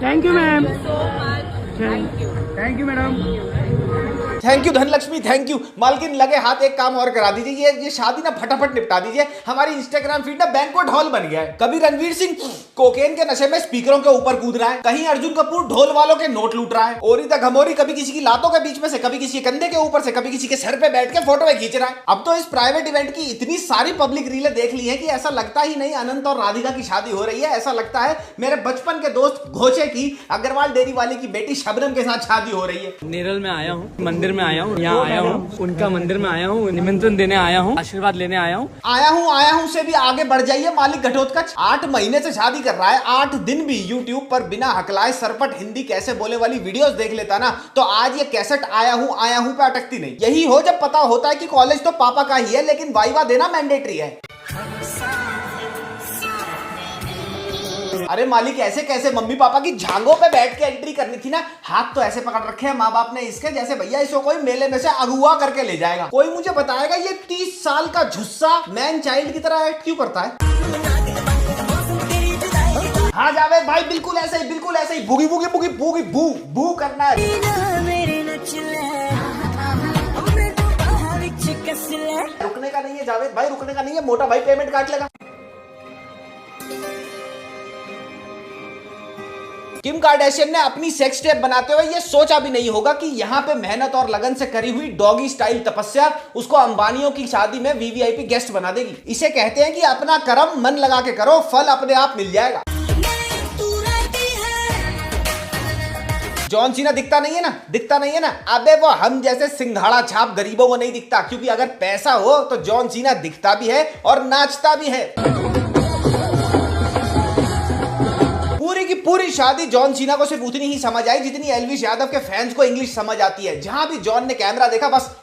Thank you ma'am. Thank you madam. Thank you Dhanlaxmi, thank you. मालकिन लगे हाथ एक काम और करा दीजिए, ये शादी ना फटाफट निपटा दीजिए। हमारी इंस्टाग्राम फीड ना बैंक्वेट हॉल बन गया है। कभी रणवीर सिंह कोकेन के नशे में स्पीकरों के ऊपर कूद रहा है, कहीं अर्जुन कपूर ढोल वालों के नोट लूट रहा है, ओरी तक घमोरी कभी किसी की लातों के बीच में से, कभी किसी के कंधे के ऊपर से, कभी किसी के सर पे बैठ के फोटो खींच रहा है। अब तो इस प्राइवेट इवेंट की इतनी सारी पब्लिक रीलें देख ली है कि ऐसा लगता ही नहीं अनंत और राधिका की शादी हो रही है। ऐसा लगता है मेरे बचपन के दोस्त घोचे की अग्रवाल डेयरी वाले की बेटी शबनम के साथ शादी हो रही है। नेरल में आया हूँ, मंदिर में आया हूँ, यहाँ आया हूँ, उनका मंदिर में आया हूँ, निमंत्रण देने आया हूँ, आशीर्वाद लेने आया हूँ। आया हूँ से भी आगे बढ़ जाइए मालिक घटोत्कच। 8 महीने से शादी कर रहा है, 8 दिन भी यूट्यूब पर बिना हकलाए सरपट हिंदी कैसे बोले वाली वीडियोस देख लेता ना, तो आज ये कैसेट आया हूँ पे अटकती नहीं। यही हो जब पता होता है कि कॉलेज तो पापा का ही है लेकिन वाइवा देना मैंडेटरी है। अरे मालिक ऐसे कैसे, मम्मी पापा की झांगों पे बैठ के एंट्री करनी थी ना। हाथ तो ऐसे पकड़ रखे हैं माँ बाप ने इसके, जैसे भैया इसको कोई मेले में से अगुआ करके ले जाएगा। कोई मुझे बताएगा ये 30 साल का झुस्सा मैन चाइल्ड की तरह एक्ट क्यों करता है? हाँ जावेद भाई, बिल्कुल ऐसे ही बुगी बुगी बुगी बुगी बू बू करना है। रुकने का नहीं है जावेद भाई, रुकने का नहीं है, मोटा भाई पेमेंट काट लेगा। किम कार्दाशियन ने अपनी सेक्स टेप बनाते हुए ये सोचा भी नहीं होगा कि यहाँ पे मेहनत और लगन से करी हुई डॉगी स्टाइल तपस्या उसको अंबानियों की शादी में वीवीआईपी गेस्ट बना देगी। इसे कहते हैं कि अपना कर्म मन लगा के करो, फल अपने आप मिल जाएगा। जॉन सीना दिखता नहीं है ना। अबे वो हम जैसे सिंघाड़ा छाप गरीबों को नहीं दिखता, क्योंकि अगर पैसा हो तो जॉन सीना दिखता भी है और नाचता भी है। पूरी की पूरी शादी जॉन सीना को सिर्फ उतनी ही समझ आई जितनी एल्विस यादव के फैंस को इंग्लिश समझ आती है। जहां भी जॉन ने कैमरा देखा बस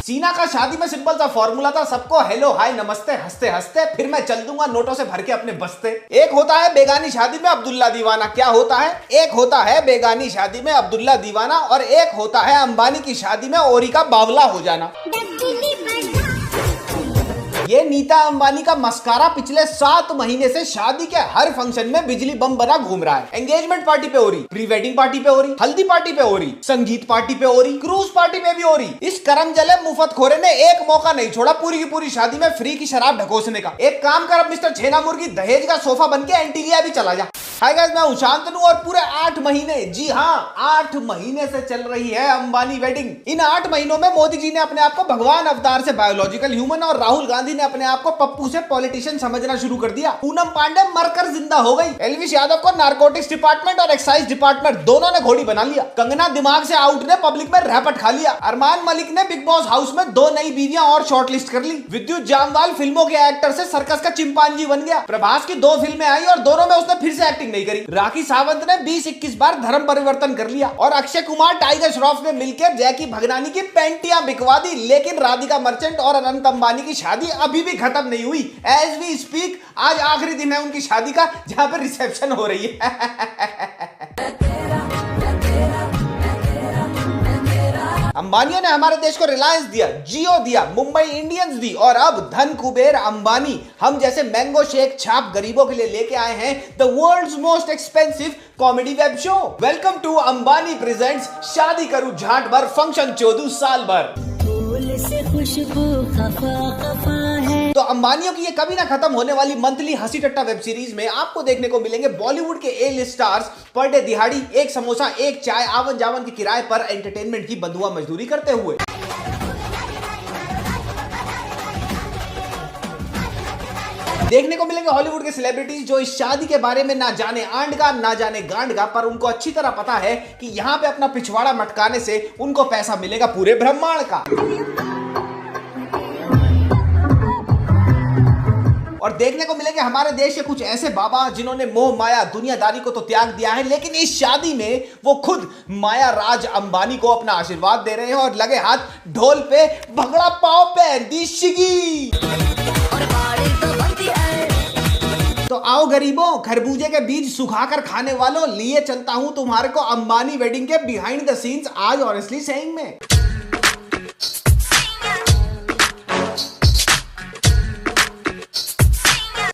सीना का शादी में सिंपल सा फॉर्मूला था, सबको हेलो हाय नमस्ते, हंसते हंसते फिर मैं चल दूंगा नोटों से भर के अपने बस्ते। एक होता है बेगानी शादी में अब्दुल्ला दीवाना, क्या होता है? एक होता है बेगानी शादी में अब्दुल्ला दीवाना और एक होता है अंबानी की शादी में ओरी का बावला हो जाना। ये नीता अंबानी का मस्कारा पिछले 7 महीने से शादी के हर फंक्शन में बिजली बम बना घूम रहा है। एंगेजमेंट पार्टी पे हो रही, प्री वेडिंग पार्टी पे हो रही, हल्दी पार्टी पे हो रही, संगीत पार्टी पे हो रही, क्रूज पार्टी पे भी हो रही। इस करम जले मुफतखोरे ने एक मौका नहीं छोड़ा पूरी की पूरी शादी में फ्री की शराब ढकोसने का। एक काम कर, अब मिस्टर छेना मुर्गी दहेज का सोफा बन के एंटीलिया भी चला जा। हाय गाइस, मैं हूं शांतनु और पूरे 8 महीने, जी हाँ 8 महीने से चल रही है अंबानी वेडिंग। इन 8 महीनों में मोदी जी ने अपने आप को भगवान अवतार से बायोलॉजिकल ह्यूमन और राहुल गांधी ने अपने आप को पप्पू से पॉलिटिशियन समझना शुरू कर दिया। पूनम पांडे मरकर जिंदा हो गई। एल्विस यादव को नारकोटिक्स डिपार्टमेंट और एक्साइज डिपार्टमेंट दोनों ने घोड़ी बना लिया। कंगना दिमाग से आउट ने पब्लिक में रैपट खा लिया। अरमान मलिक ने बिग बॉस हाउस में 2 नई बीवियां और शॉर्टलिस्ट कर ली। विद्युत जामवाल फिल्मों के एक्टर से सर्कस का चिंपांजी बन गया। प्रभास की 2 फिल्में आई और दोनों में उसने फिर से एक्टिंग नहीं करी। राखी सावंत ने 20-21 बार धर्म परिवर्तन कर लिया और अक्षय कुमार टाइगर श्रॉफ ने मिलकर जैकी भगनानी की पैंटियां बिकवा दी। लेकिन राधिका मर्चेंट और अनंत अंबानी की शादी अभी भी खत्म नहीं हुई। एज वी स्पीक आज आखिरी दिन है उनकी शादी का, जहां पर रिसेप्शन हो रही है। अंबानियों ने हमारे देश को रिलायंस दिया, जियो दिया, मुंबई इंडियंस दी और अब धन कुबेर अंबानी हम जैसे मैंगो शेक छाप गरीबों के लिए लेके आए हैं the world's most expensive comedy web show. Welcome to Ambani presents शादी करूं झाट भर फंक्शन 14 साल भर। तो अंबानियों की ये कभी ना खत्म होने वाली मंथली हंसी टट्टा वेब सीरीज में आपको देखने को मिलेंगे बॉलीवुड के ए लिस्ट स्टार्स पर डे दिहाड़ी 1 समोसा 1 चाय आवन जावन के किराए पर एंटरटेनमेंट की बंधुआ मजदूरी करते हुए। देखने को मिलेंगे हॉलीवुड के सेलिब्रिटीज जो इस शादी के बारे में ना जाने आंड का ना जाने गांड का, पर उनको अच्छी तरह पता है कि यहाँ पे अपना पिछवाड़ा मटकाने से उनको पैसा मिलेगा पूरे ब्रह्मांड का। और देखने को मिलेंगे हमारे देश के कुछ ऐसे बाबा जिन्होंने मोह माया दुनियादारी को तो त्याग दिया है, लेकिन इस शादी में वो खुद माया राज अंबानी को अपना आशीर्वाद दे रहे हैं और लगे हाथ ढोल पे भगड़ा पाव पे दी शिगी। तो आओ गरीबों, खरबूजे के बीज सुखाकर खाने वालों, लिए चलता हूं तुम्हारे को अंबानी वेडिंग के बिहाइंड द सीन्स आज ऑनेस्टली सेइंग में।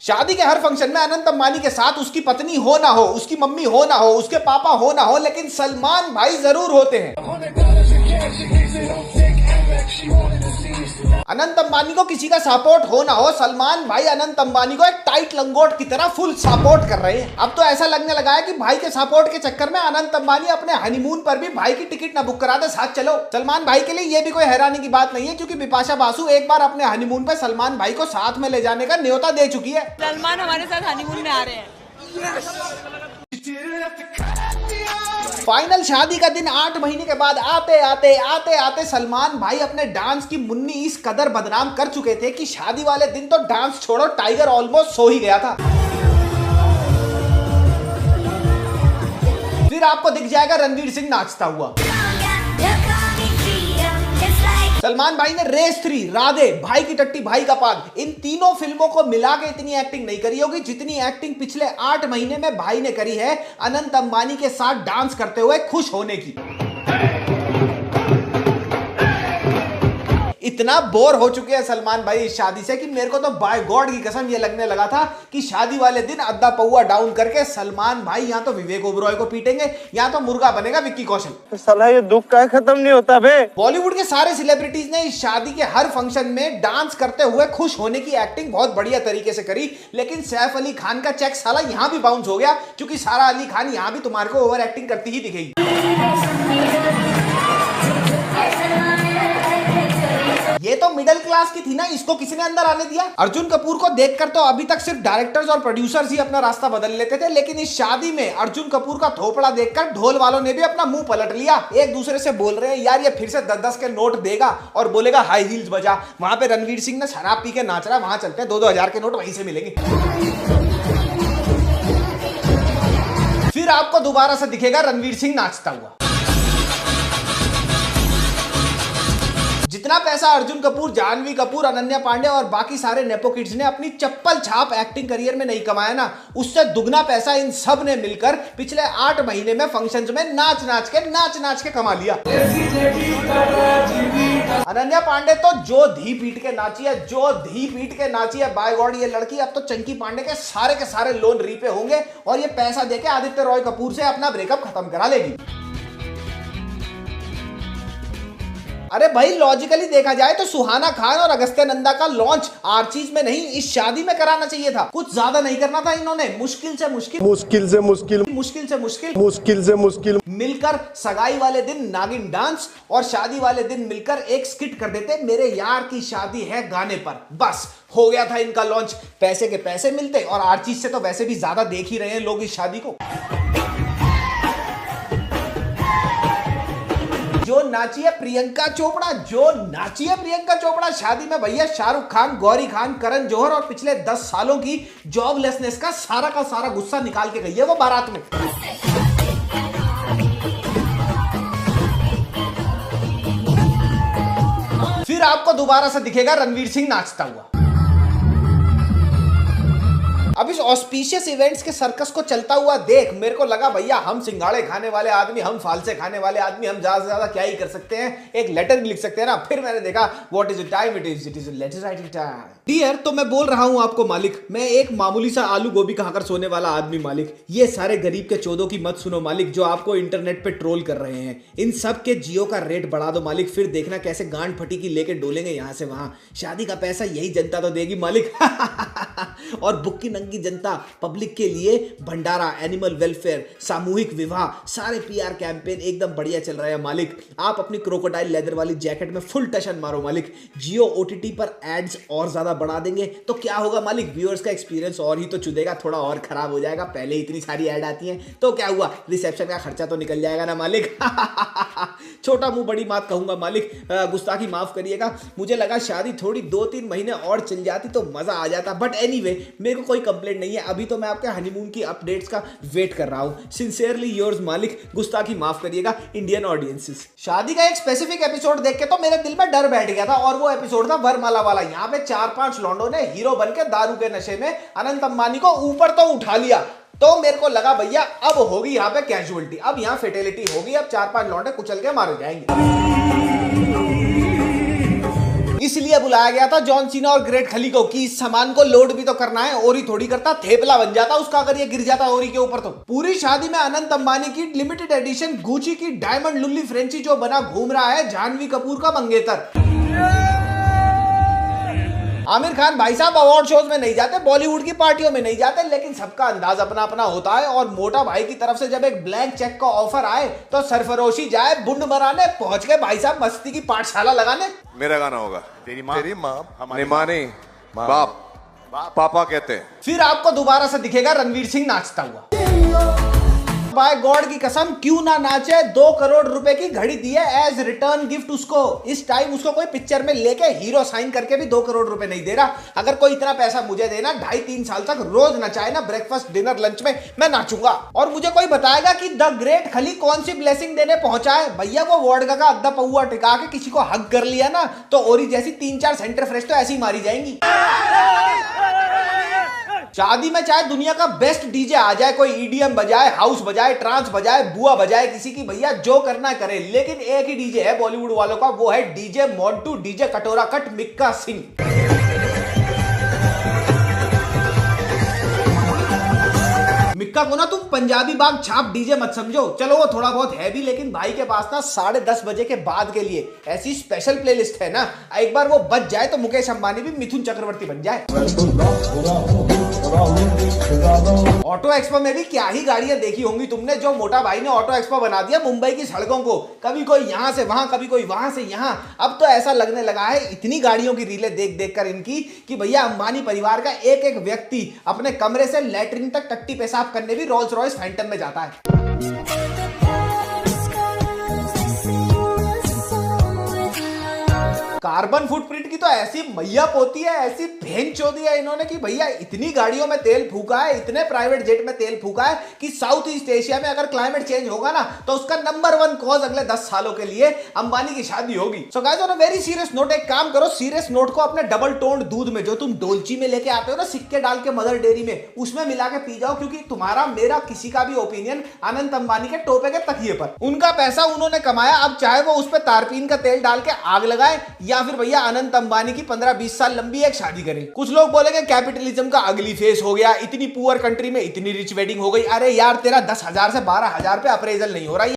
शादी के हर फंक्शन में अनंत अंबानी के साथ उसकी पत्नी हो ना हो, उसकी मम्मी हो ना हो, उसके पापा हो ना हो, लेकिन सलमान भाई जरूर होते हैं। अनंत अंबानी को किसी का सपोर्ट हो ना हो, सलमान भाई अनंत अंबानी को एक टाइट लंगोट की तरह फुल सपोर्ट कर रहे हैं। अब तो ऐसा लगने लगा है कि भाई के सपोर्ट के चक्कर में अनंत अंबानी अपने हनीमून पर भी भाई की टिकट ना बुक करा दे, साथ चलो। सलमान भाई के लिए ये भी कोई हैरानी की बात नहीं है, क्योंकि बिपाशा बासु एक बार अपने हनीमून पर सलमान भाई को साथ में ले जाने का न्योता दे चुकी है। सलमान हमारे साथ हनीमून में आ रहे हैं। फाइनल शादी का दिन 8 महीने के बाद आते आते सलमान भाई अपने डांस की मुन्नी इस कदर बदनाम कर चुके थे कि शादी वाले दिन तो डांस छोड़ो, टाइगर ऑलमोस्ट सो ही गया था। फिर आपको दिख जाएगा रणवीर सिंह नाचता हुआ। सलमान भाई ने रेस 3, राधे, भाई की टट्टी, भाई का पाग, इन तीनों फिल्मों को मिला के इतनी एक्टिंग नहीं करी होगी जितनी एक्टिंग पिछले 8 महीने में भाई ने करी है अनंत अंबानी के साथ डांस करते हुए खुश होने की। इतना बोर हो चुके हैं सलमान भाई इस शादी से कि मेरे को तो बाय गॉड की कसम ये लगने लगा था कि शादी वाले दिन अद्धा पौआ डाउन करके सलमान भाई या तो विवेक ओबरॉय को पीटेंगे या तो मुर्गा बनेगा विक्की कौशल। साला ये दुख का खत्म नहीं होता बे। बॉलीवुड के सारे सेलिब्रिटीज ने इस शादी के हर फंक्शन में डांस करते हुए खुश होने की एक्टिंग बहुत बढ़िया तरीके से करी, लेकिन सैफ अली खान का चेक साला यहाँ भी बाउंस हो गया, क्योंकि सारा अली खान यहाँ भी तुम्हारे को ओवर एक्टिंग करती ही दिखेगी। ये तो मिडिल क्लास की थी ना, इसको किसी ने अंदर आने दिया? अर्जुन कपूर को देखकर तो अभी तक सिर्फ डायरेक्टर्स और प्रोड्यूसर्स ही अपना रास्ता बदल लेते थे, लेकिन इस शादी में अर्जुन कपूर का थोपड़ा देखकर ढोल वालों ने भी अपना मुंह पलट लिया। एक दूसरे से बोल रहे हैं यार ये फिर से 10-10 के नोट देगा और बोलेगा हाई हील्स बजा। वहां पे रणवीर सिंह ने शराब पी के नाच रहा है, वहां चलते हैं 2-2 हजार के नोट वहीं से मिलेंगे। फिर आपको दोबारा से दिखेगा रणवीर सिंह नाचता हुआ। जितना पैसा अर्जुन कपूर, जानवी कपूर, अनन्या पांडे और बाकी सारे नेपो किड्स ने अपनी चप्पल छाप एक्टिंग करियर में नहीं कमाया ना, उससे दुगना पैसा इन सब ने मिलकर पिछले 8 महीने में फंक्शंस में नाच नाच के कमा लिया। अनन्या पांडे तो जो धी पीट के नाची है, बाय गॉड ये लड़की अब तो चंकी पांडे के सारे लोन रीपे होंगे और ये पैसा देके आदित्य रॉय कपूर से अपना ब्रेकअप खत्म करा लेगी। अरे भाई लॉजिकली देखा जाए तो सुहाना खान और अगस्त्य नंदा का लॉन्च आर्चीज में नहीं इस शादी में कराना चाहिए था। कुछ ज्यादा नहीं करना था इन्होंने, मुश्किल से मुश्किल मिलकर सगाई वाले दिन नागिन डांस और शादी वाले दिन मिलकर एक स्किट कर देते, मेरे यार की शादी है गाने पर, बस हो गया था इनका लॉन्च। पैसे के पैसे मिलते और आर्चीज से तो वैसे भी ज्यादा देख ही रहे हैं लोग इस शादी को। जो नाची है प्रियंका चोपड़ा शादी में भैया, शाहरुख खान, गौरी खान, करण जौहर और पिछले 10 सालों की जॉबलेसनेस का सारा गुस्सा निकाल के गई है वो बारात में। फिर आपको दोबारा से दिखेगा रणवीर सिंह नाचता हुआ। अब इस ऑस्पिशियस इवेंट्स के सर्कस को चलता हुआ देख मेरे को लगा भैया हम सिंगाड़े खाने वाले आदमी, हम फालसे खाने वाले आदमी, हम ज्यादा से ज्यादा क्या ही कर सकते हैं, एक लेटर भी लिख सकते हैं ना। फिर मैंने देखा what is the time, it is letter writing time. Dear, तो मैं बोल रहा हूं आपको मालिक, मैं एक मामूली सा आलू गोभी खाकर सोने वाला आदमी मालिक। ये सारे गरीब के चौदों की मत सुनो मालिक, जो आपको इंटरनेट पे ट्रोल कर रहे हैं। इन सब के जियो का रेट बढ़ा दो मालिक, फिर देखना कैसे गांड फटी की लेके डोलेंगे यहां से वहां। शादी का पैसा यही जनता तो देगी मालिक। और बुक्की की जनता पब्लिक के लिए भंडारा, एनिमल वेलफेयर, सामूहिक विवाह, सारे पीआर कैंपेन एकदम बढ़िया चल रहे हैं मालिक। आप अपनी क्रोकोडाइल लेदर वाली जैकेट में फुल टशन मारो मालिक। जियो ओटीटी पर एड्स और ज्यादा बढ़ा देंगे तो क्या होगा मालिक, व्यूअर्स का एक्सपीरियंस और ही तो चुदेगा, थोड़ा और खराब हो जाएगा। पहले इतनी सारी ऐड आती हैं तो क्या हुआ, रिसेप्शन का खर्चा तो निकल जाएगा ना मालिक। छोटा मुंह बड़ी बात कहूंगा मालिक, गुस्ताखी माफ करिएगा। मुझे लगा शादी थोड़ी 2-3 महीने और चल जाती तो मजा आ जाता, बट एनीवे मेरे को कोई कंप्लेंट नहीं है। अभी तो मैं आपके हनीमून की अपडेट्स का वेट कर रहा हूं। सिंसियरली योर्स मालिक, गुस्ताखी माफ करिएगा इंडियन ऑडियंसेस। शादी का एक स्पेसिफिक एपिसोड देख के तो मेरे दिल में डर बैठ गया था और वो एपिसोड था वरमाला वाला। यहाँ पे 4-5 लौंडों ने हीरो बन के दारू के नशे में अनंत अंबानी को ऊपर तो उठा लिया, तो मेरे को लगा भैया अब होगी यहाँ पे कैजुअलिटी, अब यहाँ फेटेलिटी होगी, अब 4-5 लौंडे कुचल के मारे जाएंगे। किस लिए बुलाया गया था जॉन सीना और ग्रेट खली को कि इस सामान को लोड भी तो करना है, और ही थोड़ी करता थेपला बन जाता उसका अगर ये गिर जाता और के ऊपर। तो पूरी शादी में अनंत अंबानी की लिमिटेड एडिशन गुची की डायमंड लुल्ली फ्रेंची जो बना घूम रहा है जानवी कपूर का मंगेतर। आमिर खान भाई साहब अवार्ड शोज में नहीं जाते, बॉलीवुड की पार्टियों में नहीं जाते, लेकिन सबका अंदाज अपना अपना होता है। और मोटा भाई की तरफ से जब एक ब्लैंक चेक का ऑफर आए तो सरफरोशी जाए बुंड मराने, पहुंच गए भाई साहब मस्ती की पाठशाला लगाने। मेरा गाना होगा तेरी माँ हमारी माँ नहीं बाप पापा कहते हैं। फिर आपको दोबारा से दिखेगा रणवीर सिंह नाचता हुआ। बाय गॉड की कसम क्यों ना नाचे, 2 करोड़ रुपए की घड़ी दी है एज रिटर्न गिफ्ट उसको। इस टाइम उसको कोई पिक्चर में लेके हीरो साइन करके भी 2 करोड़ रुपए नहीं दे रहा। अगर कोई इतना पैसा मुझे देना 2.5-3 साल तक रोज नचाए ना, ब्रेकफास्ट डिनर लंच में, मैं नाचूंगा। और मुझे कोई बताएगा कि द ग्रेट खली कौन सी ब्लेसिंग देने पहुंचा है। भैया वो वोडका का अद्धा पौआ टिका के किसी को हक कर लिया ना तो ओरी जैसी 3-4 सेंटर फ्रेश तो ऐसी ही मारी जाएंगी। शादी में चाहे दुनिया का बेस्ट डीजे आ जाए, कोई ईडीएम बजाए, हाउस बजाए, ट्रांस बजाए, बुआ बजाए, किसी की भैया जो करना करे, लेकिन एक ही डीजे है बॉलीवुड वालों का, वो है डीजे मोंटू, डीजे कटोरा कट मिक्का सिंह। मिक्का को ना तुम पंजाबी बाग छाप डीजे मत समझो, चलो वो थोड़ा बहुत है भी, लेकिन भाई के पास ना 10:30 बजे के बाद के लिए ऐसी स्पेशल प्लेलिस्ट है ना, एक बार वो बच जाए तो मुकेश अंबानी भी मिथुन चक्रवर्ती बन जाए। ऑटो एक्सपो में भी क्या ही गाड़ियां देखी होंगी तुमने, जो मोटा भाई ने ऑटो एक्सपो बना दिया मुंबई की सड़कों को। कभी कोई यहां से वहां, कभी कोई वहां से यहां। अब तो ऐसा लगने लगा है इतनी गाड़ियों की रीलें देख देख कर इनकी कि भैया अंबानी परिवार का एक एक व्यक्ति अपने कमरे से लैट्रिन तक टट्टी पेशाब करने भी रोल्स रॉयस फैंटम में जाता है। कार्बन फुटप्रिंट की तो ऐसी मैया पोती है, ऐसी भेन चोदी है इन्होंने कि भैया इतनी गाड़ियों में तेल फूका है, इतने प्राइवेट जेट में तेल फूका है कि साउथ ईस्ट एशिया में अगर क्लाइमेट चेंज होगा ना तो उसका नंबर 1 कॉज अगले 10 सालों के लिए अंबानी की शादी होगी। So guys on a very serious note, एक काम करो, सीरियस नोट को अपने डबल टोन्ड दूध में जो तुम डोलची में लेके आते हो ना सिक्के डाल के मदर डेयरी में, उसमें मिला के पी जाओ, क्योंकि तुम्हारा मेरा किसी का भी ओपिनियन अनंत अंबानी के टोपे के तकिए पर। उनका पैसा उन्होंने कमाया, अब चाहे वो उस पर तारपीन का तेल डाल के आग लगाए या फिर भैया अनंत अंबानी की 15-20 साल लंबी एक शादी करें। कुछ लोग बोलेंगे कैपिटलिज्म का अगली फेस हो गया, इतनी पुअर कंट्री में इतनी रिच वेडिंग हो गई। अरे यार तेरा 10,000 से 12,000 पे अप्रेजल नहीं हो रहा।